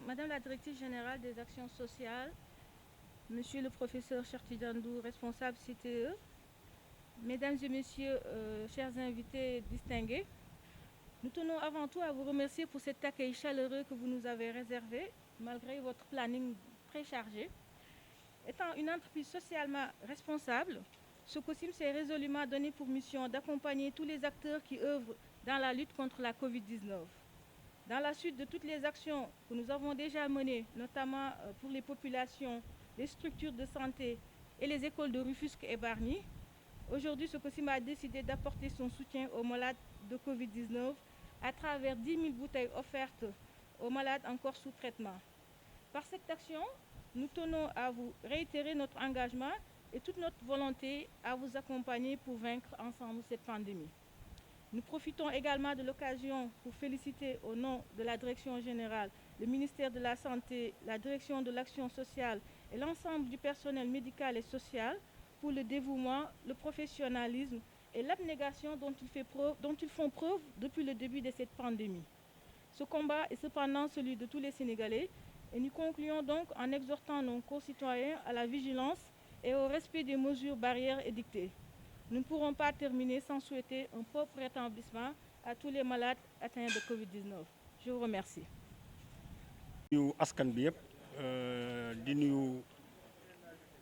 Madame la directrice générale des actions sociales, Monsieur le professeur Chertidandou, responsable CTE, Mesdames et Messieurs, chers invités distingués, nous tenons avant tout à vous remercier pour cet accueil chaleureux que vous nous avez réservé, malgré votre planning très chargé. Étant une entreprise socialement responsable, Sococim s'est résolument donné pour mission d'accompagner tous les acteurs qui œuvrent dans la lutte contre la Covid-19. Dans la suite de toutes les actions que nous avons déjà menées, notamment pour les populations, les structures de santé et les écoles de Rufisque et Bargny, aujourd'hui, Sococim a décidé d'apporter son soutien aux malades de Covid-19 à travers 10 000 bouteilles offertes aux malades encore sous traitement. Par cette action, nous tenons à vous réitérer notre engagement et toute notre volonté à vous accompagner pour vaincre ensemble cette pandémie. Nous profitons également de l'occasion pour féliciter au nom de la Direction générale, le ministère de la Santé, la Direction de l'action sociale et l'ensemble du personnel médical et social pour le dévouement, le professionnalisme et l'abnégation dont ils font preuve depuis le début de cette pandémie. Ce combat est cependant celui de tous les Sénégalais et nous concluons donc en exhortant nos concitoyens à la vigilance et au respect des mesures barrières édictées. Nous ne pourrons pas terminer sans souhaiter un propre rétablissement à tous les malades atteints de Covid-19. Je vous remercie. Nuyu askan bi yëpp di nuyu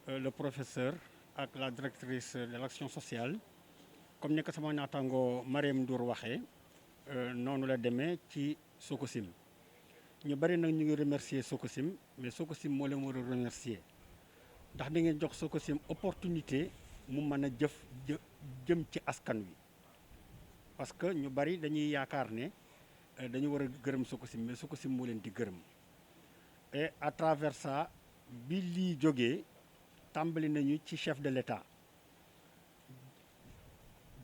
le professeur ak la directrice de l'action sociale comme ni ko sama naataango Mariam Ndour waxee noonu la demee ci Sococim ñu bari nag ñu ngi remercier Sococim mais Sococim moo leen war a remercier ndax da ngeen jox Sococim opportunité mu mën a jëm ci askan wi parce que ñu bari dañuy yaakaar ne dañu war a gërëm Sococim mais Sococim moo leen di gërëm et à travers ça bi lii jógee tàmbali nañu ci chef de l'État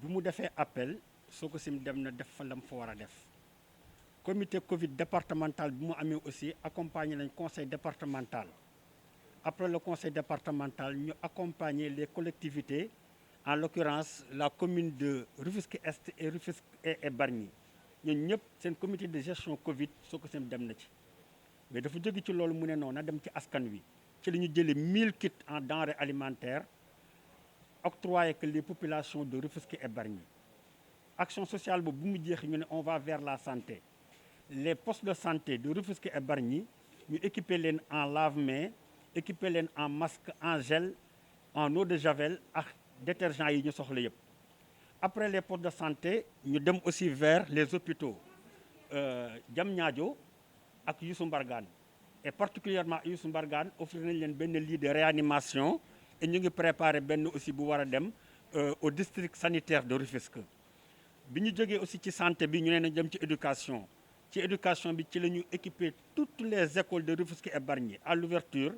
bu mu defee appel Sococim dem na def fa lam fa war a def comité Covid départemental bi mu amee aussi accompagné nañ conseil départemental après le conseil départemental ñu accompagner les collectivités en l'occurrence la commune de Rufisque Est et Rufisque et Bargny ñun ñëpp seen comité de gestion Covid Sococim dem na ci mais dafa jóge ci loolu mu ne noonu na dem ci askan wi ci la ñu jëlee 1000 kits en denrées alimentaires octroyé que les populations de Rufisque et Bargny action sociale boobu bu mu jeexee ñu ne on va vers la santé les postes de santé de Rufisque et Bargny ñu équiper leen en lave-mains équiper leen en masque en gel en eau de javel ak détergents yi ñu soxla yëpp après les postes de santé ñu dem aussi vers les hôpitaux Diamniadio ak Youssou Mbargane et particulièrement Youssou Mbargane offrir nañ leen benn lit de réanimation et ñu ngi préparé benn aussi bu war a dem au district sanitaire de Rufisque bi ñu jógee aussi ci santé bi ñu ne nañ dem ci éducation bi ci la ñu équiper toutes les écoles de Rufisque et Bargny à l'ouverture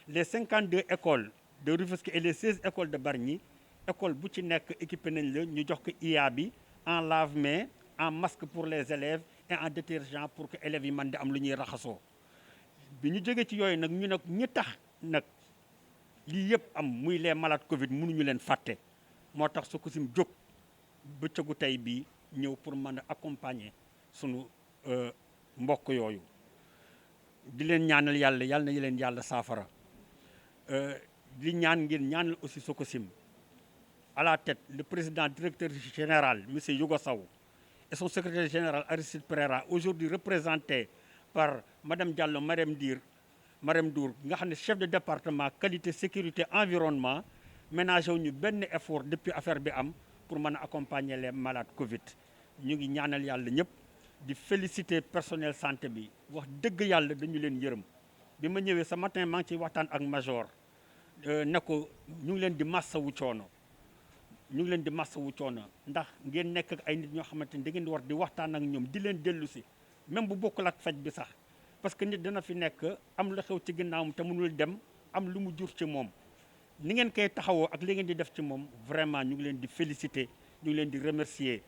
les 52 écoles de Rufisque et les 16 écoles de Bargny école bu ci nekk équipé nañ la ñu jox ko IA bi en lave-mains en masque pour les élèves et en détergent pour que élèves yi mën di am lu ñuy raxasoo bi ñu jógee ci yooyu nag ñu nag ñi tax nag lii yëpp am muy les malades Covid mënuñu leen fàtte moo tax Sococim jóg bëccëgu tey bii ñëw pour mën a accompagner sunu mbokk yooyu di leen ñaanal yàlla na leen yàlla saafara di ñaan ngeen ñaanal aussi Sococim à la tête le président directeur général monsieur Yougo Sow et son secrétaire général Aristide Pereira aujourd'hui représenté par madame Diallo Mariam Ndour nga xam ne chef de département qualité sécurité environnement ménagé wu ñu benn effort depuis affaire bi am pour mën a accompagner les malades Covid ñu ngi ñaanal yàlla ñëpp di féliciter personnel santé bi wax dëgg yàlla dañu leen yërëm bi ma ñëwee ce matin maa ngi ciy waxtaan ak major ne ko ñu ngi leen di massawu coono ndax ngeen nekk ak ay nit ñoo xamante ni da ngeen di war di waxtaan ak ñoom di leen dellu si même bu bokkul ak faj bi sax parce que nit dana fi nekk am lu xew ci ginnaawam te mënul dem am lu mu jur ci moom ni ngeen koy taxawoo ak li ngeen di def ci moom vraiment ñu ngi leen di féliciter ñu ngi leen di remercier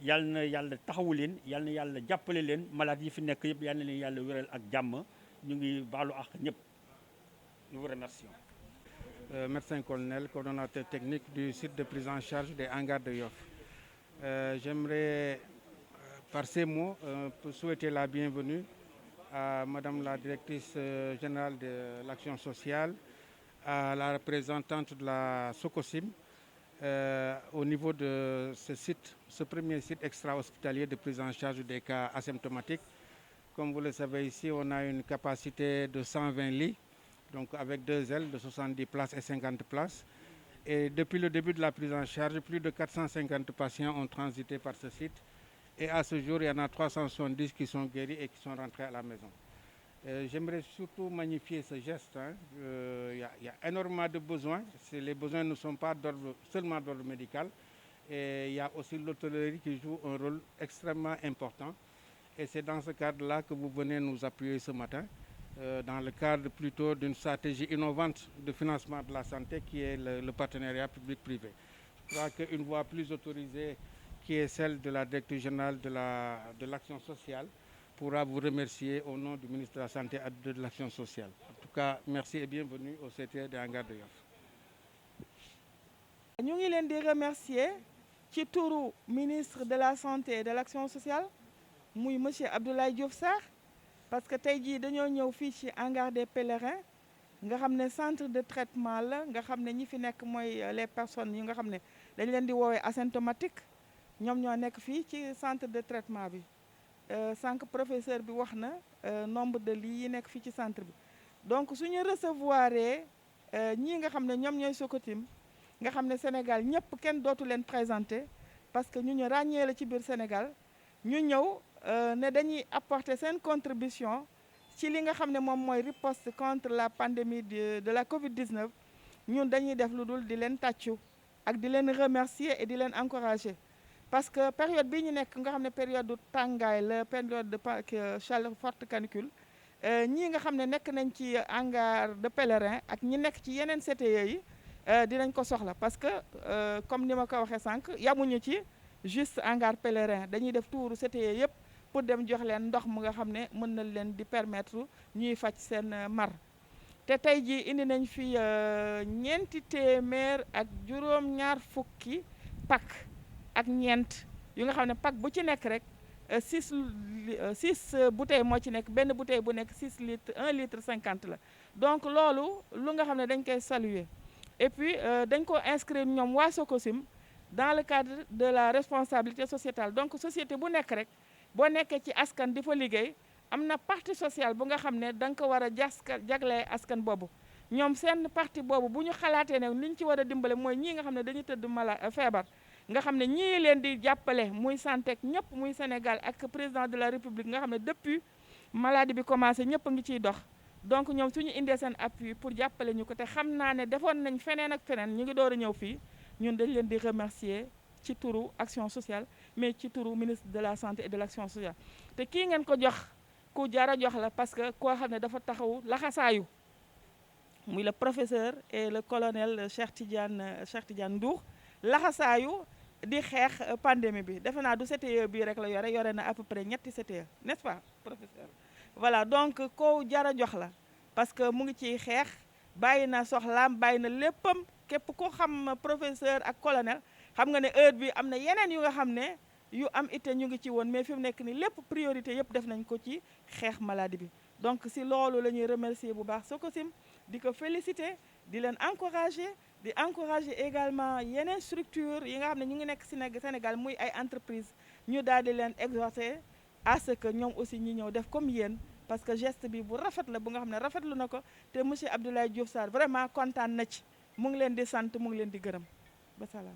yal na yàlla taxawu leen yal na yàlla jàppale leen malade yi fi nekk yëpp yal na leen yàlla wéral ak jàmm ñu ngi baalu ak ñëpp nous vous remercions. Médecin colonel, coordonnateur technique du site de prise en charge des hangars de Yoff. J'aimerais par ces mots pour souhaiter la bienvenue à Madame la directrice générale de l'action sociale, à la représentante de la SOCOSIM, au niveau de ce premier site extra-hospitalier de prise en charge des cas asymptomatiques. Comme vous le savez, ici, on a une capacité de 120 lits, donc avec 2 ailes de 70 places et 50 places. Et depuis le début de la prise en charge, plus de 450 patients ont transité par ce site. Et à ce jour, il y en a 370 qui sont guéris et qui sont rentrés à la maison. J'aimerais surtout magnifier ce geste. Il y a énormément de besoins. Les besoins ne sont pas seulement d'ordre médical. Et il y a aussi l'hôtellerie qui joue un rôle extrêmement important. Et c'est dans ce cadre-là que vous venez nous appuyer ce matin, dans le cadre plutôt d'une stratégie innovante de financement de la santé qui est le partenariat public-privé. Je crois qu'une voie plus autorisée, qui est celle de la directrice générale de l'action sociale, pourra vous remercier au nom du ministre de la Santé et de l'Action sociale. En tout cas, merci et bienvenue au CTE de Hangar de Yoff. Ñu ngi leen di remercier ci turu ministre de la Santé et de l'Action sociale muy monsieur Abdoulaye Diouf Sarr parce que tey jii dañoo ñëw fii ci Hangar des Pèlerins nga xam ne centre de traitement la nga xam ne ñi fi nekk mooy les personnes yi nga xam ne dañ leen di woowee asymptomatique ñoom ñoo nekk fii ci centre de traitement bi. Sànq professeur bi wax na nombre de lits yi nekk fii ci centre bi donc suñu recevoir ñii nga xam ne ñoom ñooy Sococim nga xam ne Sénégal ñëpp kenn dootu leen présenté parce que ñu ràññee la ci biir Sénégal ñu ñëw ne dañuy apporter seen contribution ci li nga xam ne moom mooy riposte contre la pandémie de la Covid-19 ñun dañuy def lu dul di leen tàccu ak di leen remercier et di leen encourager. Parce que période bii ñu nekk nga xam ne période du tàngaay la période de chaleur forte canicule ñii nga xam ne nekk nañ ci hangar de pèlerin ak ñi nekk ci yeneen CTE yi dinañ ko soxla parce que comme ni ma ko waxee sànq yamuñu ci juste hangar pèlerin dañuy def tuuru CTE yëpp pour dem jox leen ndox mu nga xam ne mën na leen di permettre ñuy faj seen mar. te tey jii indi nañ fi 4 téeméer ak juróom-ñaar fukki pack ak ñeent yu nga xam ne pack bu ci nekk rek 6 bouteilles moo ci nekk benn bouteille bu nekk 6 litres 1 litre 50 la donc loolu lu nga xam ne dañ koy saluer et puis dañ ko inscrire ñoom waa Sococim dans le cadre de la responsabilité sociétale donc société bu nekk rek boo nekkee ci askan di fa liggéey am na partie sociale bu nga xam ne da nga ko war a jaglee askan boobu ñoom seen partie boobu bu ñu xalaatee ne li ñu ci war a dimbale mooy ñii nga xam ne dañu tëdd feebar nga xam ne ñii leen di jàppale muy santé ak ñëpp muy Sénégal ak président de la République nga xam ne depuis maladie bi commencé ñëpp a ngi ciy dox donc ñoom suñu indee seen appui pour jàppale ñu ko te xam naa ne defoon nañ feneen ak feneen ñu ngi door a ñëw fii ñun dañ leen di remercier ci turu action sociale mais ci turu ministre de la santé et de l'action sociale te kii ngeen ko jox ku jara jox la parce que koo xam ne dafa taxaw laxasaayu muy le professeur et le colonel Cheikh Tidiane Ndour laxasaayu di xeex pandémie bi defe naa du CTE bii rek la yore na à peu près ñetti CTE n'est-ce pas professeur voilà donc ko jara jox la parce que mu ngi ciy xeex bàyyi na soxlaam bàyyi na léppam képp ko xam professeur ak colonel xam nga ne heure bi am na yeneen yu nga xam ne yu am ité ñu ngi ci woon mais fi mu nekk ni lépp priorité yëpp def nañ ko ci xeex maladie bi donc si loolu la ñuy remercier bu baax Sococim di ko féliciter di leen encourager di encourager également yeneen structure yi nga xam ne ñu ngi nekk Sénégal muy ay entreprise ñu daal di leen exhorter à ce que ñoom aussi ñi ñëw def comme yéen parce que geste bi bu rafet la bu nga xam ne rafetlu na ko te monsieur Abdoulaye Diouf Sarr vraiment kontaan na ci mu ngi leen di sant mu ngi leen di gërëm ba salaam